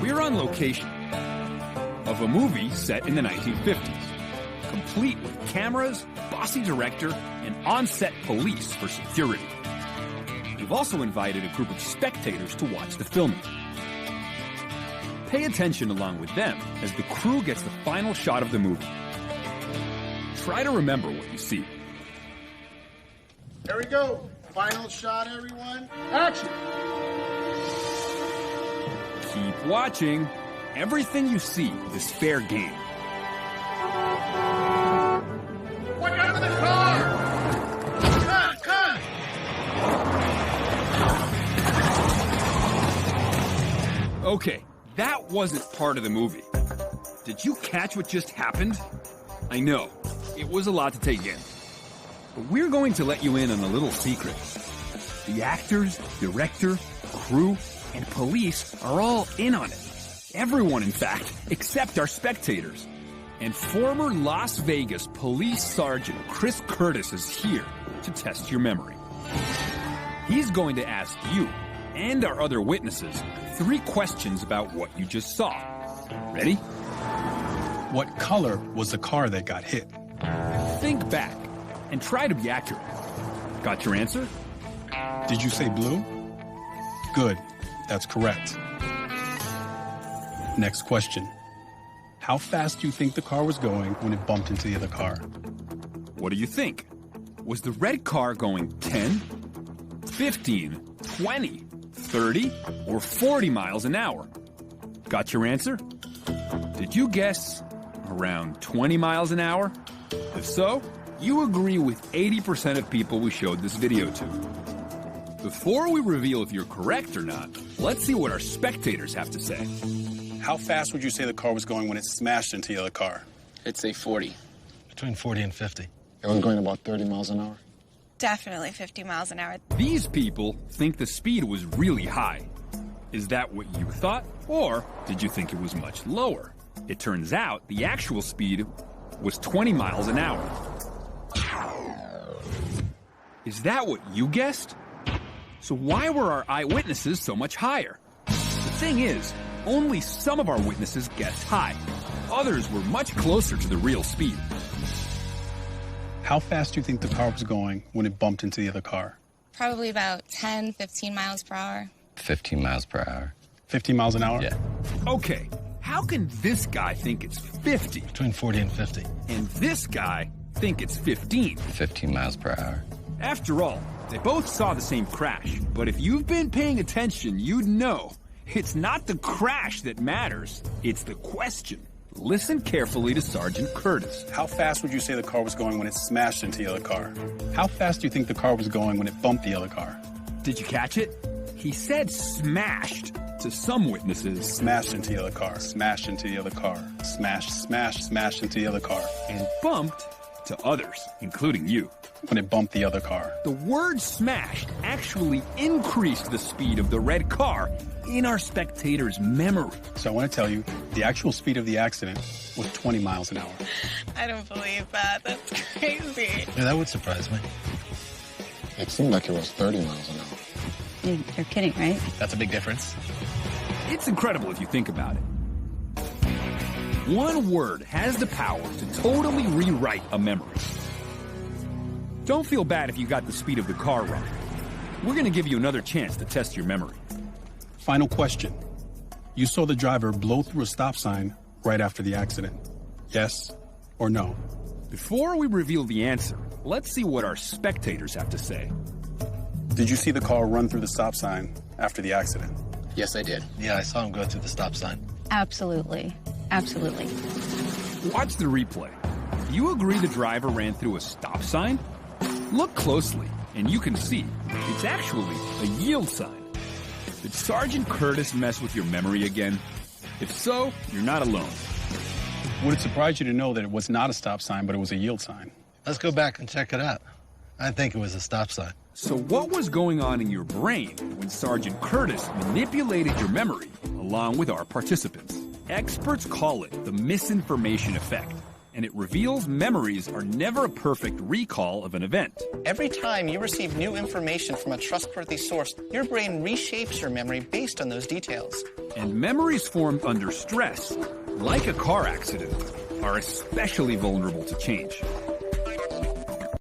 We're on location of a movie set in the 1950s, complete with cameras, bossy director, and on-set police for security. We've also invited a group of spectators to watch the filming. Pay attention along with them as the crew gets the final shot of the movie. Try to remember what you see. Here we go. Final shot, everyone. Action! Keep watching. Everything you see is fair game. Watch out for the car! Cut! Okay, that wasn't part of the movie. Did you catch what just happened? I know, it was a lot to take in. But we're going to let you in on a little secret. The actors, director, crew, and police are all in on it. Everyone, in fact, except our spectators. And former Las Vegas Police Sergeant Chris Curtis is here to test your memory. He's going to ask you and our other witnesses 3 questions about what you just saw. Ready? What color was the car that got hit? Think back and try to be accurate. Got your answer? Did you say blue? Good. That's correct. Next question. How fast do you think the car was going when it bumped into the other car? What do you think? Was the red car going 10, 15, 20, 30, or 40 miles an hour? Got your answer? Did you guess around 20 miles an hour? If so, you agree with 80% of people we showed this video to. Before we reveal if you're correct or not, let's see what our spectators have to say. How fast would you say the car was going when it smashed into the other car? I'd say 40. Between 40 and 50. It was going about 30 miles an hour. Definitely 50 miles an hour. These people think the speed was really high. Is that what you thought? Or did you think it was much lower? It turns out the actual speed was 20 miles an hour. Is that what you guessed? So why were our eyewitnesses so much higher? The thing is, only some of our witnesses guessed high. Others were much closer to the real speed. How fast do you think the car was going when it bumped into the other car? Probably about 10, 15 miles per hour. 15 miles per hour. 15 miles an hour? Yeah. Okay, how can this guy think it's 50? Between 40 and 50. And this guy think it's 15? 15 miles per hour. After all, they both saw the same crash. But if you've been paying attention, you'd know it's not the crash that matters, it's the question. Listen carefully to Sergeant Curtis. How fast would you say the car was going when it smashed into the other car? How fast do you think the car was going when it bumped the other car? Did you catch it? He said smashed. To some witnesses, Smashed into the other car, smashed into the other car, smashed into the other car. And bumped to others, including you. When it bumped the other car. The word smashed actually increased the speed of the red car in our spectators' memory. So I want to tell you, the actual speed of the accident was 20 miles an hour. I don't believe that. That's crazy. Yeah, that would surprise me. It seemed like it was 30 miles an hour. You're kidding, right? That's a big difference. It's incredible if you think about it. One word has the power to totally rewrite a memory. Don't feel bad if you got the speed of the car wrong. We're going to give you another chance to test your memory. Final question. You saw the driver blow through a stop sign right after the accident. Yes or no? Before we reveal the answer, let's see what our spectators have to say. Did you see the car run through the stop sign after the accident? Yes, I did. Yeah, I saw him go through the stop sign. Absolutely. Absolutely. Watch the replay. Do you agree the driver ran through a stop sign? Look closely, and you can see it's actually a yield sign. Did Sergeant Curtis mess with your memory again? If so, you're not alone. Would it surprise you to know that it was not a stop sign, but it was a yield sign? Let's go back and check it out. I think it was a stop sign. So what was going on in your brain when Sergeant Curtis manipulated your memory along with our participants? Experts call it the misinformation effect. and it reveals memories are never a perfect recall of an event. Every time you receive new information from a trustworthy source, your brain reshapes your memory based on those details. And memories formed under stress, like a car accident, are especially vulnerable to change.